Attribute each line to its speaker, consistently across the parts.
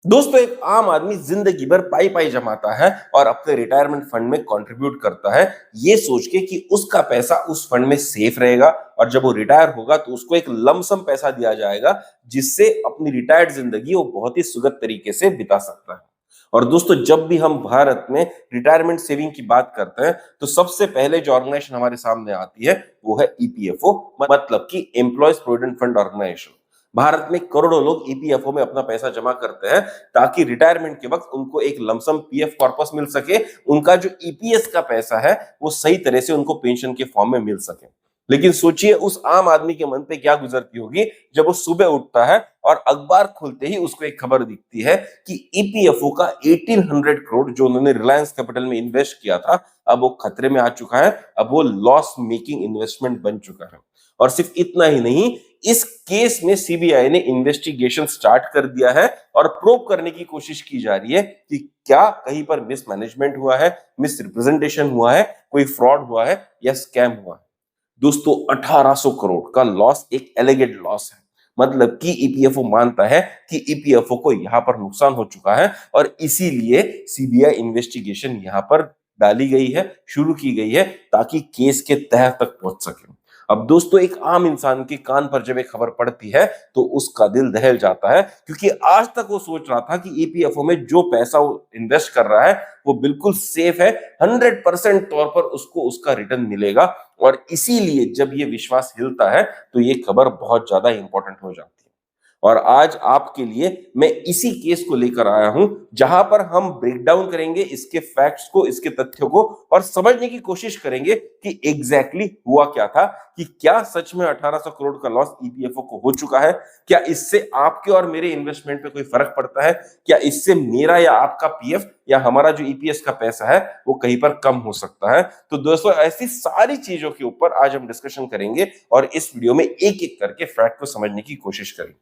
Speaker 1: दोस्तों, एक आम आदमी जिंदगी भर पाई पाई जमाता है और अपने रिटायरमेंट फंड में कंट्रीब्यूट करता है, ये सोच के कि उसका पैसा उस फंड में सेफ रहेगा और जब वो रिटायर होगा तो उसको एक लमसम पैसा दिया जाएगा, जिससे अपनी रिटायर्ड जिंदगी वो बहुत ही सुगम तरीके से बिता सकता है। और दोस्तों, जब भी हम भारत में रिटायरमेंट सेविंग की बात करते हैं तो सबसे पहले जो ऑर्गेनाइजेशन हमारे सामने आती है वो है ईपीएफओ, मतलब कि employees provident fund organisation. Bharat में करोड़ों लोग ईपीएफओ में अपना पैसा जमा करते हैं ताकि रिटायरमेंट के वक्त उनको एक लमसम पीएफ कॉर्पस मिल सके। उनका जो ईपीएस का पैसा है वो सही तरह से उनको पेंशन के फॉर्म में मिल सके। लेकिन सोचिए उस आम आदमी के मन पे क्या गुजरती होगी जब वो सुबह उठता है और अखबार खोलते ही उसको एक खबर दिखती है कि ईपीएफओ का 1800 करोड़ जो उन्होंने रिलायंस कैपिटल में इन्वेस्ट किया था, अब वो खतरे में आ चुका है। अब वो लॉस मेकिंग इन्वेस्टमेंट बन चुका है। और सिर्फ इतना ही नहीं, इस केस में सीबीआई ने इन्वेस्टिगेशन स्टार्ट कर दिया है और प्रोब करने की कोशिश की जा रही है कि क्या कहीं पर मिसमैनेजमेंट हुआ है, मिस रिप्रेजेंटेशन हुआ है, कोई फ्रॉड हुआ है या स्कैम हुआ है। दोस्तों, 1800 करोड़ का लॉस एक एलिगेड लॉस है। मतलब कि ईपीएफओ मानता है कि ईपीएफओ को यहां पर नुकसान हो चुका है और इसीलिए सीबीआई इन्वेस्टिगेशन यहां पर डाली गई है, शुरू की गई है ताकि केस के तह तक पहुंच सके। अब दोस्तों, एक आम इंसान के कान पर जब एक खबर पड़ती है तो उसका दिल दहल जाता है, क्योंकि आज तक वो सोच रहा था कि ईपीएफओ में जो पैसा वो इन्वेस्ट कर रहा है वो बिल्कुल सेफ है, 100% तौर पर उसको उसका रिटर्न मिलेगा। और इसीलिए जब ये विश्वास हिलता है तो ये खबर बहुत ज्यादा इंपॉर्टेंट हो जाती है। और आज आपके लिए मैं इसी केस को लेकर आया हूं, जहां पर हम ब्रेक डाउन करेंगे इसके फैक्ट्स को, इसके तथ्यों को, और समझने की कोशिश करेंगे कि एग्जैक्टली हुआ क्या था, कि क्या सच में 1800 करोड़ का लॉस ईपीएफओ को हो चुका है। क्या इससे आपके और मेरे इन्वेस्टमेंट पे कोई फर्क पड़ता है? क्या इससे मेरा या आपका पीएफ या हमारा जो ईपीएस का पैसा है वो कहीं पर कम हो सकता है? तो दोस्तों, ऐसी सारी चीजों के ऊपर आज हम डिस्कशन करेंगे और इस वीडियो में एक एक करके फैक्ट को समझने की कोशिश करेंगे।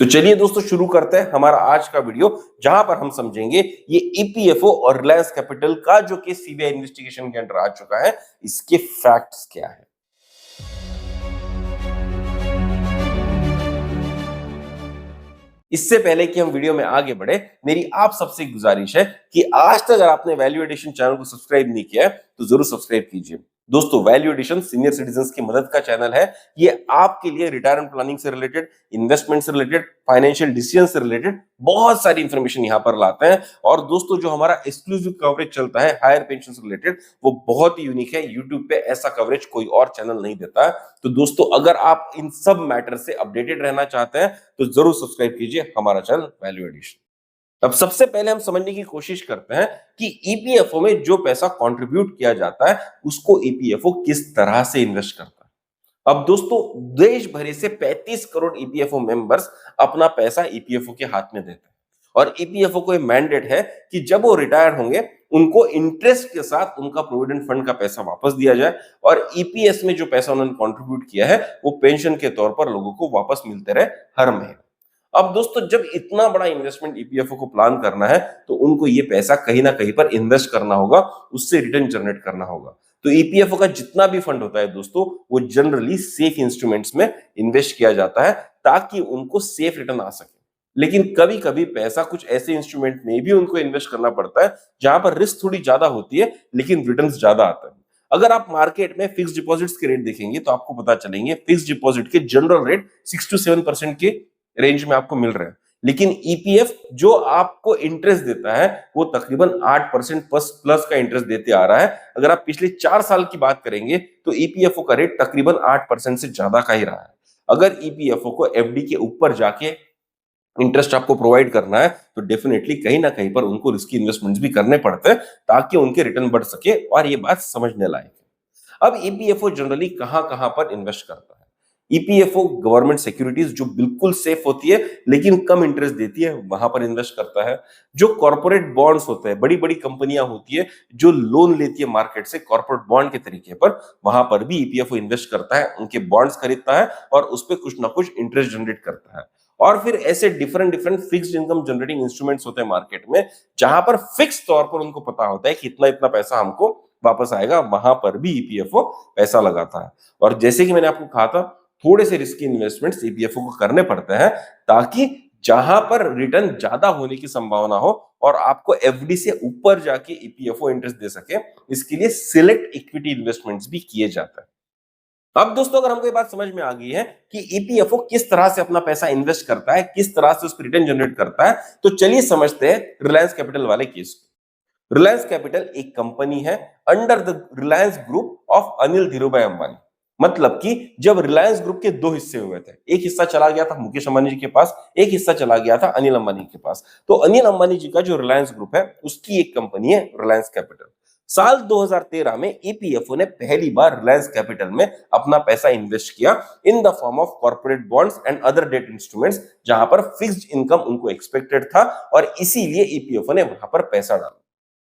Speaker 1: तो चलिए दोस्तों, शुरू करते हैं हमारा आज का वीडियो, जहां पर हम समझेंगे ये ईपीएफओ और रिलायंस कैपिटल का जो केस सीबीआई इन्वेस्टिगेशन के अंडर आ चुका है, इसके फैक्ट्स क्या है। इससे पहले कि हम वीडियो में आगे बढ़े, मेरी आप सबसे गुजारिश है कि आज तक अगर आपने वैल्यू एडिशन चैनल को सब्सक्राइब नहीं किया है तो जरूर सब्सक्राइब कीजिए। दोस्तों, वैल्यू एडिशन सीनियर सिटीजन की मदद का चैनल है। ये आपके लिए रिटायरमेंट प्लानिंग से रिलेटेड, इन्वेस्टमेंट से रिलेटेड, फाइनेंशियल डिसीजन से रिलेटेड बहुत सारी इंफॉर्मेशन यहाँ पर लाते हैं। और दोस्तों, जो हमारा एक्सक्लूसिव कवरेज चलता है हायर पेंशन से रिलेटेड, वो बहुत ही यूनिक है। यूट्यूब पे ऐसा कवरेज कोई और चैनल नहीं देता है। तो दोस्तों, अगर आप इन सब मैटर से अपडेटेड रहना चाहते हैं तो जरूर सब्सक्राइब कीजिए हमारा चैनल वैल्यू एडिशन। अब सबसे पहले हम समझने की कोशिश करते हैं कि ईपीएफओ में जो पैसा कंट्रीब्यूट किया जाता है उसको ईपीएफओ किस तरह से इन्वेस्ट करता है। अब दोस्तों, देश भर से 35 करोड़ ईपीएफओ मेंबर्स अपना पैसा ईपीएफओ के हाथ में देते हैं। और ईपीएफओ को मैंडेट है कि जब वो रिटायर होंगे उनको इंटरेस्ट के साथ उनका प्रोविडेंट फंड का पैसा वापस दिया जाए और ईपीएस में जो पैसा उन्होंने कंट्रीब्यूट किया है वो पेंशन के तौर पर लोगों को वापस मिलते रहे हर महीने। अब दोस्तों, जब इतना बड़ा इन्वेस्टमेंट ईपीएफओ को प्लान करना है तो उनको ये पैसा कहीं ना कहीं पर इन्वेस्ट करना होगा, उससे रिटर्न जनरेट करना होगा। तो ईपीएफओ का जितना भी फंड होता है दोस्तों, वो जनरली सेफ इंस्ट्रूमेंट्स में इन्वेस्ट किया जाता है ताकि उनको सेफ रिटर्न आ सके। लेकिन कभी कभी पैसा कुछ ऐसे इंस्ट्रूमेंट में भी उनको इन्वेस्ट करना पड़ता है जहां पर रिस्क थोड़ी ज्यादा होती है लेकिन रिटर्न्स ज्यादा आता है। अगर आप मार्केट में फिक्स डिपॉजिट्स के रेट देखेंगे तो आपको पता चलेंगे फिक्स डिपॉजिट के जनरल रेट 6 to 7% के रेंज में आपको मिल रहे हैं। लेकिन ईपीएफ जो आपको इंटरेस्ट देता है वो तकरीबन 8% प्लस का इंटरेस्ट देते आ रहा है। अगर आप पिछले 4 साल की बात करेंगे तो ईपीएफओ का रेट तकरीबन 8% से ज्यादा का ही रहा है। अगर ईपीएफओ को एफडी के ऊपर जाके इंटरेस्ट आपको प्रोवाइड करना है तो डेफिनेटली कहीं ना कहीं पर उनको रिस्की इन्वेस्टमेंट्स भी करने पड़ते हैं ताकि उनके रिटर्न बढ़ सके, और ये बात समझने लायक है। अब ईपीएफओ जनरली कहां कहां पर इन्वेस्ट करता है? ईपीएफओ गवर्नमेंट सिक्योरिटीज जो बिल्कुल सेफ होती है लेकिन कम इंटरेस्ट देती है, वहां पर इन्वेस्ट करता है। जो कॉर्पोरेट बॉन्ड्स होते हैं, बड़ी बड़ी कंपनियां होती है जो लोन लेती है मार्केट से कॉर्पोरेट बॉन्ड के तरीके पर, वहां पर भी ईपीएफओ इन्वेस्ट करता है, उनके बॉन्ड्स खरीदता है और उस पर कुछ ना कुछ इंटरेस्ट जनरेट करता है। और फिर ऐसे different different fixed income generating instruments होते हैं मार्केट में, जहां पर फिक्स तौर पर उनको पता होता है कि इतना इतना पैसा हमको वापस आएगा, वहां पर भी ईपीएफओ पैसा लगाता है। और जैसे कि मैंने आपको कहा था, थोड़े से रिस्की इन्वेस्टमेंट्स ईपीएफओ को करने पड़ते हैं ताकि जहां पर रिटर्न ज्यादा होने की संभावना हो और आपको एफडी से ऊपर जाके ईपीएफओ इंटरेस्ट दे सके, इसके लिए सिलेक्ट इक्विटी इन्वेस्टमेंट्स भी किए जाते हैं। अब दोस्तों अगर हमको ये बात समझ में आ गई है कि ईपीएफओ किस तरह से अपना पैसा इन्वेस्ट करता है, किस तरह से उस पर रिटर्न जनरेट करता है, तो चलिए समझते हैं रिलायंस कैपिटल वाले केस को। रिलायंस कैपिटल एक कंपनी है under the Reliance group of Anil Dhirubhai Ambani. मतलब कि जब रिलायंस ग्रुप के दो हिस्से हुए थे, एक हिस्सा चला गया था मुकेश अंबानी जी के पास, एक हिस्सा चला गया था अनिल अंबानी के पास। तो अनिल अंबानी जी का जो रिलायंस ग्रुप है उसकी एक कंपनी है रिलायंस कैपिटल। साल 2013 में ईपीएफओ ने पहली बार रिलायंस कैपिटल में अपना पैसा इन्वेस्ट किया in the form of corporate bonds and other debt instruments, जहां पर फिक्स्ड इनकम उनको एक्सपेक्टेड था और इसीलिए ईपीएफओ ने वहां पर पैसा डाला।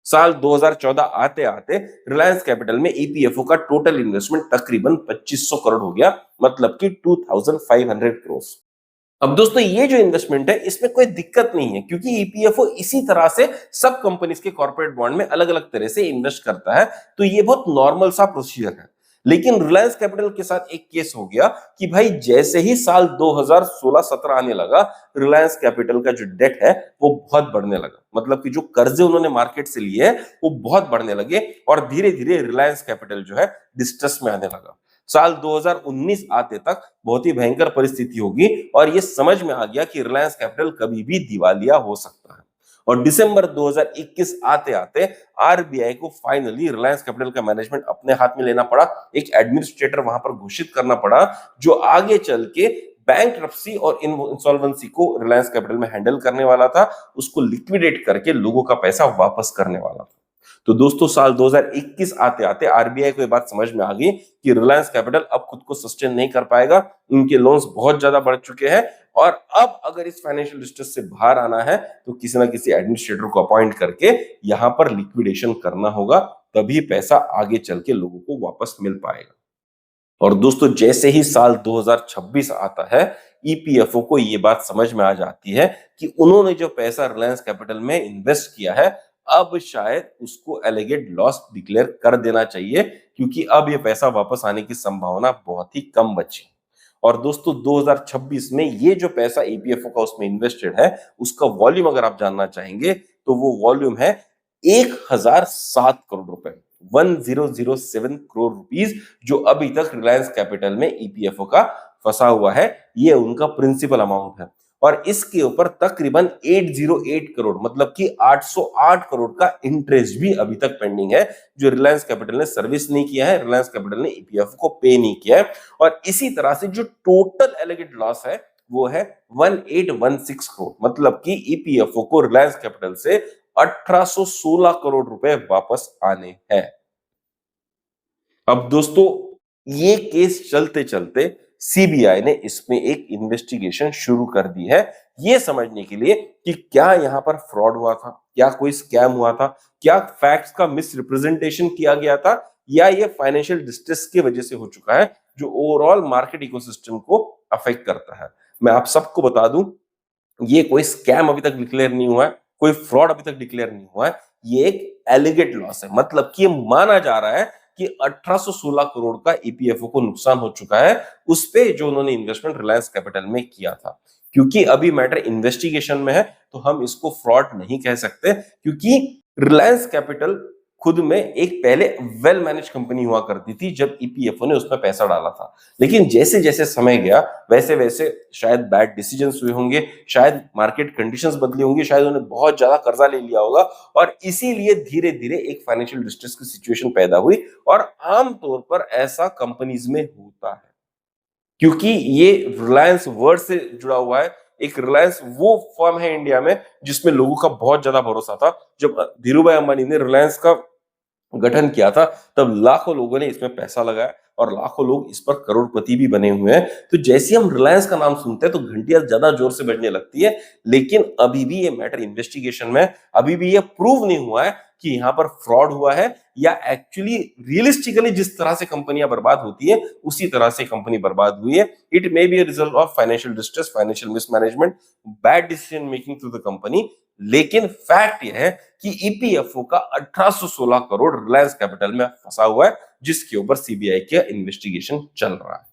Speaker 1: साल 2014 आते आते रिलायंस कैपिटल में ईपीएफओ का टोटल इन्वेस्टमेंट तकरीबन 2500 करोड़ हो गया, मतलब कि 2500 करोड़। अब दोस्तों ये जो इन्वेस्टमेंट है इसमें कोई दिक्कत नहीं है, क्योंकि ईपीएफओ इसी तरह से सब कंपनीज के कॉर्पोरेट बॉन्ड में अलग अलग तरह से इन्वेस्ट करता है, तो ये बहुत नॉर्मल सा प्रोसीजर है। लेकिन रिलायंस कैपिटल के साथ एक केस हो गया कि भाई जैसे ही साल 2016-17 आने लगा, रिलायंस कैपिटल का जो डेट है वो बहुत बढ़ने लगा। मतलब कि जो कर्जे उन्होंने मार्केट से लिए वो बहुत बढ़ने लगे और धीरे धीरे रिलायंस कैपिटल जो है डिस्ट्रेस में आने लगा। साल 2019 आते तक बहुत ही भयंकर परिस्थिति होगी और ये समझ में आ गया कि रिलायंस कैपिटल कभी भी दिवालिया हो सकता है। और दिसंबर 2021 आते आते आरबीआई को फाइनली रिलायंस कैपिटल का मैनेजमेंट अपने हाथ में लेना पड़ा, एक एडमिनिस्ट्रेटर वहां पर घोषित करना पड़ा जो आगे चल के बैंक्रप्सी और इंसॉल्वेंसी को रिलायंस कैपिटल में हैंडल करने वाला था, उसको लिक्विडेट करके लोगों का पैसा वापस करने वाला था। तो दोस्तों साल 2021 आते आते आरबीआई को ये बात समझ में आ गई कि रिलायंस कैपिटल अब खुद को सस्टेन नहीं कर पाएगा, उनके लोन्स बहुत ज्यादा बढ़ चुके हैं और अब अगर इस फाइनेंशियल डिस्ट्रेस से बाहर आना है तो किसी ना किसी एडमिनिस्ट्रेटर को अपॉइंट करके यहां पर लिक्विडेशन करना होगा, तभी पैसा आगे चल के लोगों को वापस मिल पाएगा। और दोस्तों जैसे ही साल 2026 आता है, ईपीएफओ को ये बात समझ में आ जाती है कि उन्होंने जो पैसा रिलायंस कैपिटल में इन्वेस्ट किया है अब शायद उसको एलिगेट लॉस डिक्लेयर कर देना चाहिए, क्योंकि अब ये पैसा वापस आने की संभावना बहुत ही कम बची। और दोस्तों 2026 में ये जो पैसा ईपीएफओ का उसमें इन्वेस्टेड है उसका वॉल्यूम अगर आप जानना चाहेंगे तो वो वॉल्यूम है 1007 करोड़ रुपए, 1007 करोड़ रुपीस, जो अभी तक रिलायंस कैपिटल में ईपीएफओ का फंसा हुआ है, ये उनका प्रिंसिपल अमाउंट है। और इसके ऊपर तकरीबन 808 करोड़ मतलब कि 808 करोड़ का इंटरेस्ट भी अभी तक पेंडिंग है, जो रिलायंस कैपिटल ने सर्विस नहीं किया है, रिलायंस कैपिटल ने ईपीएफओ को पे नहीं किया है। और इसी तरह से जो टोटल एलिगेट लॉस है वो है 1816 करोड़, मतलब कि ईपीएफओ को रिलायंस कैपिटल से 1816 करोड़ रुपए वापस आने हैं। अब दोस्तों ये केस चलते चलते सीबीआई ने इसमें एक इन्वेस्टिगेशन शुरू कर दी है, ये समझने के लिए कि क्या यहां पर फ्रॉड हुआ था, क्या कोई स्कैम हुआ था, क्या फैक्ट्स का मिस रिप्रेजेंटेशन किया गया था, या ये फाइनेंशियल डिस्ट्रेस की वजह से हो चुका है जो ओवरऑल मार्केट इकोसिस्टम को अफेक्ट करता है। मैं आप सबको बता दूं ये कोई स्कैम अभी तक डिक्लेयर नहीं हुआ है, कोई फ्रॉड अभी तक डिक्लेयर नहीं हुआ है, ये एक एलिगेट लॉस है। मतलब कि ये माना जा रहा है कि 1816 करोड़ का ईपीएफओ को नुकसान हो चुका है उस पे जो उन्होंने इन्वेस्टमेंट रिलायंस कैपिटल में किया था। क्योंकि अभी मैटर इन्वेस्टिगेशन में है तो हम इसको फ्रॉड नहीं कह सकते, क्योंकि रिलायंस कैपिटल खुद में एक पहले वेल मैनेज कंपनी हुआ करती थी जब ईपीएफओ ने उसमें पैसा डाला था। लेकिन जैसे जैसे समय गया वैसे वैसे शायद बैड डिसीजंस हुए होंगे, शायद मार्केट कंडीशंस बदली होंगी, शायद उन्होंने बहुत ज्यादा कर्जा ले लिया होगा और इसीलिए धीरे धीरे एक फाइनेंशियल डिस्ट्रेस की सिचुएशन पैदा हुई। और आमतौर पर ऐसा कंपनीज में होता है, क्योंकि ये रिलायंस वर्ड से जुड़ा हुआ है। एक रिलायंस वो फर्म है इंडिया में जिसमें लोगों का बहुत ज्यादा भरोसा था। जब धीरूभाई अंबानी ने रिलायंस का गठन किया था तब लाखों लोगों ने इसमें पैसा लगाया और लाखों लोग इस पर करोड़पति भी बने हुए हैं। तो जैसे हम रिलायंस का नाम सुनते हैं तो घंटियां ज्यादा जोर से बजने लगती है। लेकिन अभी भी ये मैटर इन्वेस्टिगेशन में, अभी भी ये प्रूव नहीं हुआ है कि यहाँ पर फ्रॉड हुआ है या एक्चुअली रियलिस्टिकली जिस तरह से कंपनियां बर्बाद होती है उसी तरह से कंपनी बर्बाद हुई है। It may be a result of financial distress, financial mismanagement, bad decision making through the company. लेकिन फैक्ट यह है कि ईपीएफओ का 1816 करोड़ रिलायंस कैपिटल में फंसा हुआ है, जिसके ऊपर सीबीआई का इन्वेस्टिगेशन चल रहा है।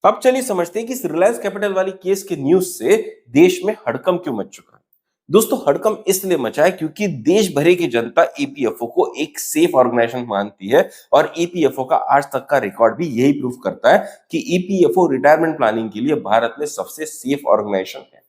Speaker 1: अब चलिए समझते हैं कि इस रिलायंस कैपिटल वाली केस के न्यूज से देश में हड़कंप क्यों मच चुका है। दोस्तों, हड़कंप इसलिए मचा है क्योंकि देश भर की जनता ईपीएफओ को एक सेफ ऑर्गेनाइजेशन मानती है और ईपीएफओ का आज तक का रिकॉर्ड भी यही प्रूव करता है कि ईपीएफओ रिटायरमेंट प्लानिंग के लिए भारत में सबसे सेफ ऑर्गेनाइजेशन है।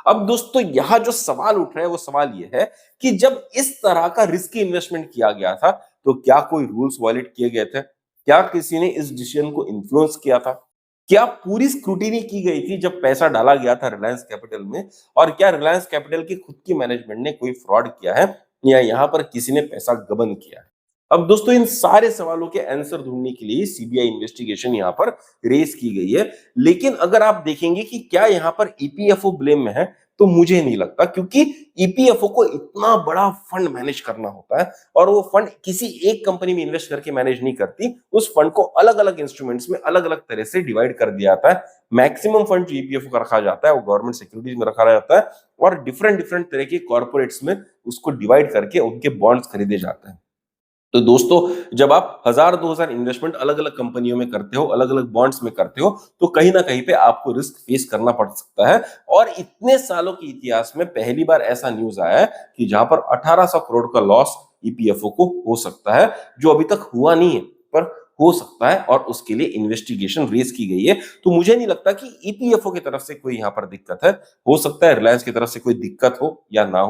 Speaker 1: अब दोस्तों, यहाँ जो सवाल उठ रहा है वो सवाल ये है कि जब इस तरह का रिस्की इन्वेस्टमेंट किया गया था तो क्या कोई रूल्स वायलेट किए गए थे? क्या किसी ने इस डिसीजन को इन्फ्लुएंस किया था? क्या पूरी स्क्रूटिनी की गई थी जब पैसा डाला गया था रिलायंस कैपिटल में? और क्या रिलायंस कैपिटल की खुद की मैनेजमेंट ने कोई फ्रॉड किया है या यहाँ पर किसी ने पैसा गबन किया है? अब दोस्तों, इन सारे सवालों के आंसर ढूंढने के लिए सीबीआई इन्वेस्टिगेशन यहाँ पर रेस की गई है। लेकिन अगर आप देखेंगे कि क्या यहाँ पर ईपीएफओ ब्लेम में है, तो मुझे नहीं लगता, क्योंकि ईपीएफओ को इतना बड़ा फंड मैनेज करना होता है और वो फंड किसी एक कंपनी में इन्वेस्ट करके मैनेज नहीं करती। उस फंड को अलग अलग इंस्ट्रूमेंट्स में अलग अलग तरह से डिवाइड कर दिया जाता है। मैक्सिमम फंड जो ईपीएफओ का रखा जाता है वो गवर्नमेंट सिक्योरिटीज में रखा जाता है और डिफरेंट डिफरेंट तरह के कॉर्पोरेट्स में उसको डिवाइड करके उनके बॉन्ड्स खरीदे जाते हैं। तो दोस्तों, जब आप 1000-2000 इन्वेस्टमेंट अलग अलग कंपनियों में करते हो, अलग अलग बॉन्ड्स में करते हो, तो कहीं ना कहीं पे आपको रिस्क फेस करना पड़ सकता है। और इतने सालों के इतिहास में पहली बार ऐसा न्यूज आया है कि जहां पर 1800 करोड़ का लॉस ईपीएफओ को हो सकता है, जो अभी तक हुआ नहीं है पर हो सकता है, और उसके लिए इन्वेस्टिगेशन रेस की गई है। तो मुझे नहीं लगता कि ईपीएफओ की तरफ से कोई यहाँ पर दिक्कत है। हो सकता है रिलायंस की तरफ से कोई दिक्कत हो या ना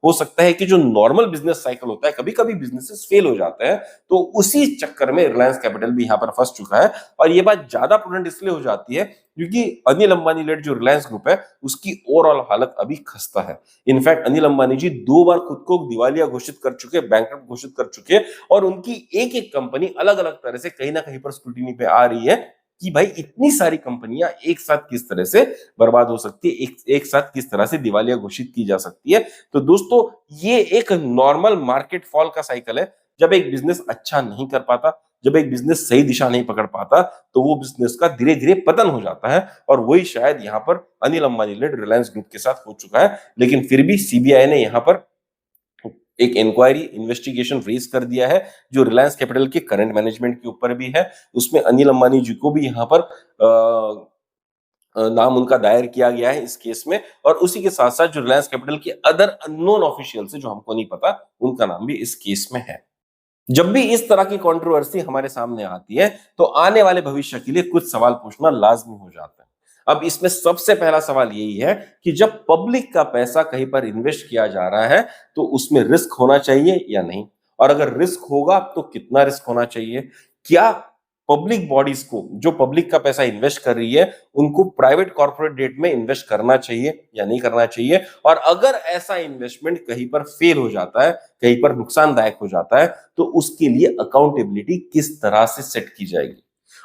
Speaker 1: हो सकता है कि जो नॉर्मल बिजनेस साइकिल होता है, कभी-कभी बिजनेसेस फेल हो जाते हैं, तो उसी चक्कर में रिलायंस कैपिटल भी यहाँ पर फंस चुका है। और ये बात ज्यादा प्रेजेंट इसलिए हो जाती है क्योंकि अनिल अंबानी लेड जो रिलायंस ग्रुप है, उसकी ओवरऑल हालत अभी खस्ता है। इनफैक्ट अनिल अंबानी जी 2 बार खुद को दिवालिया घोषित कर चुके, बैंकरप्ट घोषित कर चुके, और उनकी एक-एक कंपनी अलग-अलग तरह से कहीं ना कहीं पर स्क्रूटिनी पे आ रही है कि भाई इतनी सारी कंपनियां एक साथ किस तरह से बर्बाद हो सकती है, एक साथ किस तरह से दिवालिया घोषित की जा सकती है। तो दोस्तों, ये एक नॉर्मल मार्केट फॉल का साइकिल है। जब एक बिजनेस अच्छा नहीं कर पाता, जब एक बिजनेस सही दिशा नहीं पकड़ पाता, तो वो बिजनेस का धीरे धीरे पतन हो जाता है। और वही शायद यहाँ पर अनिल अंबानी लेड रिलायंस ग्रुप के साथ हो चुका है। लेकिन फिर भी सीबीआई ने यहाँ पर एक इंक्वायरी इन्वेस्टिगेशन रेज कर दिया है, जो रिलायंस कैपिटल के करंट मैनेजमेंट के ऊपर भी है। उसमें अनिल अंबानी जी को भी यहाँ पर नाम उनका दायर किया गया है इस केस में, और उसी के साथ साथ जो रिलायंस कैपिटल के अदर अननोन ऑफिशियल्स है जो हमको नहीं पता, उनका नाम भी इस केस में है। जब भी इस तरह की कंट्रोवर्सी हमारे सामने आती है, तो आने वाले भविष्य के लिए कुछ सवाल पूछना लाजमी हो जाता है। अब इसमें सबसे पहला सवाल यही है कि जब पब्लिक का पैसा कहीं पर इन्वेस्ट किया जा रहा है, तो उसमें रिस्क होना चाहिए या नहीं? और अगर रिस्क होगा तो कितना रिस्क होना चाहिए? क्या पब्लिक बॉडीज को, जो पब्लिक का पैसा इन्वेस्ट कर रही है, उनको प्राइवेट कॉर्पोरेट डेट में इन्वेस्ट करना चाहिए या नहीं करना चाहिए? और अगर ऐसा इन्वेस्टमेंट कहीं पर फेल हो जाता है, कहीं पर नुकसानदायक हो जाता है, तो उसके लिए अकाउंटेबिलिटी किस तरह से सेट की जाएगी?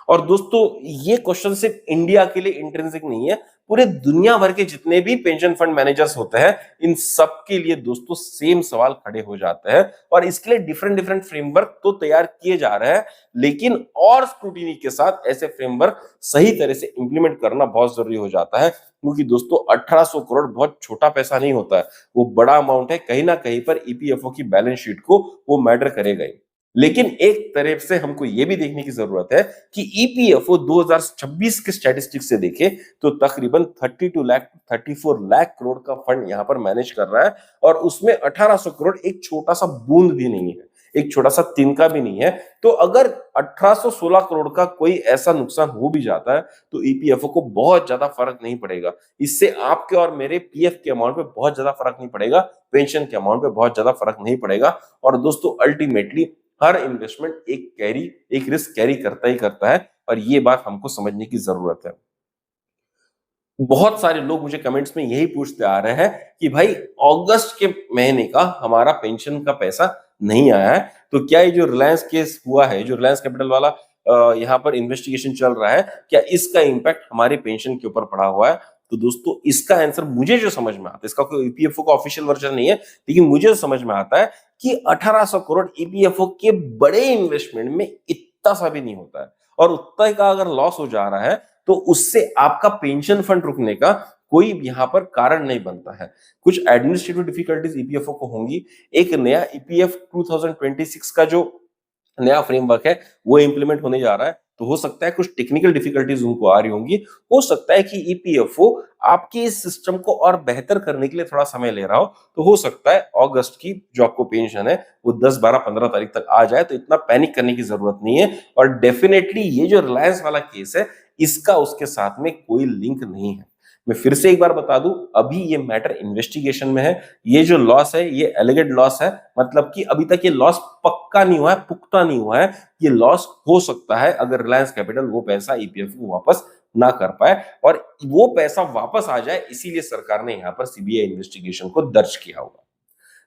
Speaker 1: और दोस्तों, ये क्वेश्चन सिर्फ इंडिया के लिए इंट्रिंसिक नहीं है, पूरे दुनिया भर के जितने भी पेंशन फंड मैनेजर्स होते हैं, इन सब के लिए दोस्तों सेम सवाल खड़े हो जाते हैं। और इसके लिए डिफरेंट डिफरेंट फ्रेमवर्क तो तैयार किए जा रहे हैं, लेकिन और स्क्रूटिनी के साथ ऐसे फ्रेमवर्क सही तरह से इंप्लीमेंट करना बहुत जरूरी हो जाता है। क्योंकि दोस्तों, 1800 करोड़ बहुत छोटा पैसा नहीं होता है, वो बड़ा अमाउंट है। कहीं ना कहीं पर ईपीएफओ की बैलेंस शीट को वो मैटर करेगा ही। लेकिन एक तरफ से हमको ये भी देखने की जरूरत है कि ईपीएफओ 2026 के स्टैटिस्टिक्स से देखे तो तकरीबन 32 लाख 34 लाख करोड़ का फंड यहाँ पर मैनेज कर रहा है, और उसमें 1800 करोड़ एक छोटा सा बूंद भी नहीं है, एक छोटा सा तिनका भी नहीं है। तो अगर 1816 करोड़ का कोई ऐसा नुकसान हो भी जाता है, तो ईपीएफओ को बहुत ज्यादा फर्क नहीं पड़ेगा। इससे आपके और मेरे पीएफ के अमाउंट पे बहुत ज्यादा फर्क नहीं पड़ेगा, पेंशन के अमाउंट पे बहुत ज्यादा फर्क नहीं पड़ेगा। और दोस्तों, अल्टीमेटली हर इन्वेस्टमेंट एक रिस्क कैरी करता ही करता है, और ये बात हमको समझने की जरूरत है। बहुत सारे लोग मुझे कमेंट्स में यही पूछते आ रहे हैं कि भाई अगस्त के महीने का हमारा पेंशन का पैसा नहीं आया है, तो क्या ये जो रिलायंस केस हुआ है, जो रिलायंस कैपिटल वाला यहाँ पर इन्वेस्टिगेशन चल रहा है, क्या इसका इम्पैक्ट हमारे पेंशन के ऊपर पड़ा हुआ है? तो दोस्तों, इसका आंसर मुझे जो समझ में आता है, इसका कोई ईपीएफओ का ऑफिशियल वर्जन नहीं है, लेकिन मुझे जो समझ में आता है कि 1800 करोड़ ईपीएफओ के बड़े इन्वेस्टमेंट में इतना सा भी नहीं होता है। और उतना का अगर लॉस हो जा रहा है, तो उससे आपका पेंशन फंड रुकने का कोई यहाँ पर कारण नहीं बनता है। कुछ एडमिनिस्ट्रेटिव डिफिकल्टीज ईपीएफओ को होंगी। एक नया ईपीएफ 2026 का जो नया फ्रेमवर्क है, वो इंप्लीमेंट होने जा रहा है। तो हो सकता है कुछ टेक्निकल डिफिकल्टीज उनको आ रही होंगी, हो सकता है कि ईपीएफओ आपके इस सिस्टम को और बेहतर करने के लिए थोड़ा समय ले रहा हो, तो हो सकता है अगस्त की जो आपको पेंशन है वो 10, 12, 15 तारीख तक आ जाए, तो इतना पैनिक करने की जरूरत नहीं है। और डेफिनेटली ये जो रिलायंस वाला केस है, इसका उसके साथ में कोई लिंक नहीं है। मैं फिर से एक बार बता दूं, अभी ये मैटर इन्वेस्टिगेशन में है। ये जो लॉस है ये एलिगेड लॉस है, मतलब कि अभी तक ये लॉस पक्का नहीं हुआ है, पुख्ता नहीं हुआ है। ये लॉस हो सकता है अगर रिलायंस कैपिटल वो पैसा ईपीएफ को वापस ना कर पाए, और वो पैसा वापस आ जाए, इसीलिए सरकार ने यहां पर सीबीआई इन्वेस्टिगेशन को दर्ज किया होगा।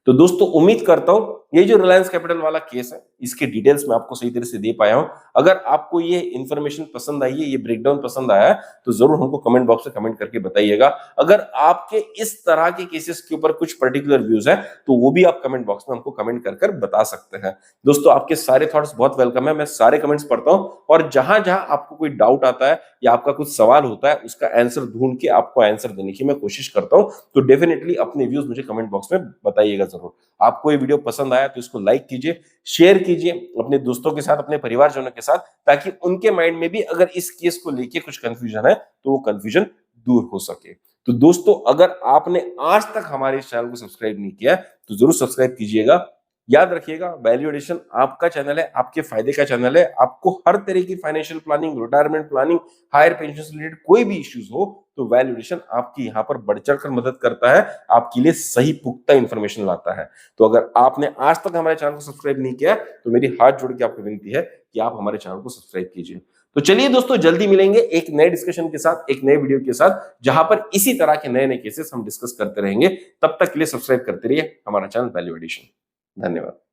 Speaker 1: तो दोस्तों उम्मीद करता हूं ये जो रिलायंस कैपिटल वाला केस है इसके डिटेल्स मैं आपको सही तरह से दे पाया हूं। अगर आपको ये इंफॉर्मेशन पसंद आई है, ये ब्रेकडाउन पसंद आया है, तो जरूर हमको कमेंट बॉक्स में कमेंट करके बताइएगा। अगर आपके इस तरह के केसेस के ऊपर कुछ पर्टिकुलर व्यूज है तो वो भी आप कमेंट बॉक्स में हमको कमेंट कर कर बता सकते हैं। दोस्तों आपके सारे थॉट्स बहुत वेलकम है, मैं सारे कमेंट्स पढ़ता हूं, और जहां जहां आपको कोई डाउट आता है या आपका कुछ सवाल होता है उसका आंसर ढूंढ के आपको आंसर देने की मैं कोशिश करता हूं। तो डेफिनेटली अपने व्यूज मुझे कमेंट बॉक्स में बताइएगा जरूर। आपको ये वीडियो पसंद आया तो इसको लाइक कीजिए, शेयर कीजिए अपने दोस्तों के साथ, अपने परिवारजनों के साथ, ताकि उनके माइंड में भी अगर इस केस को लेके कुछ कंफ्यूजन है तो वो कंफ्यूजन दूर हो सके। तो दोस्तों अगर आपने आज तक हमारे इस चैनल को सब्सक्राइब नहीं किया तो जरूर सब्सक्राइब कीजिएगा। याद रखिएगा वैल्यू एडिशन आपका चैनल है, आपके फायदे का चैनल है। आपको हर तरह की financial planning, retirement planning, higher pension से रिलेटेड कोई भी इश्यूज हो तो वैल्यू एडिशन आपकी यहाँ पर बढ़ चढ़ कर मदद करता है, आपके लिए सही पुख्ता इंफॉर्मेशन लाता है। तो अगर आपने आज तक हमारे चैनल को सब्सक्राइब नहीं किया तो मेरी हाथ जोड़ के आपको विनती है कि आप हमारे चैनल को सब्सक्राइब कीजिए। तो चलिए दोस्तों जल्दी मिलेंगे एक नए डिस्कशन के साथ, एक नए वीडियो के साथ, जहां पर इसी तरह के नए नए केसेस हम डिस्कस करते रहेंगे। तब तक के लिए सब्सक्राइब करते रहिए हमारा चैनल वैल्यू एडिशन। धन्यवाद।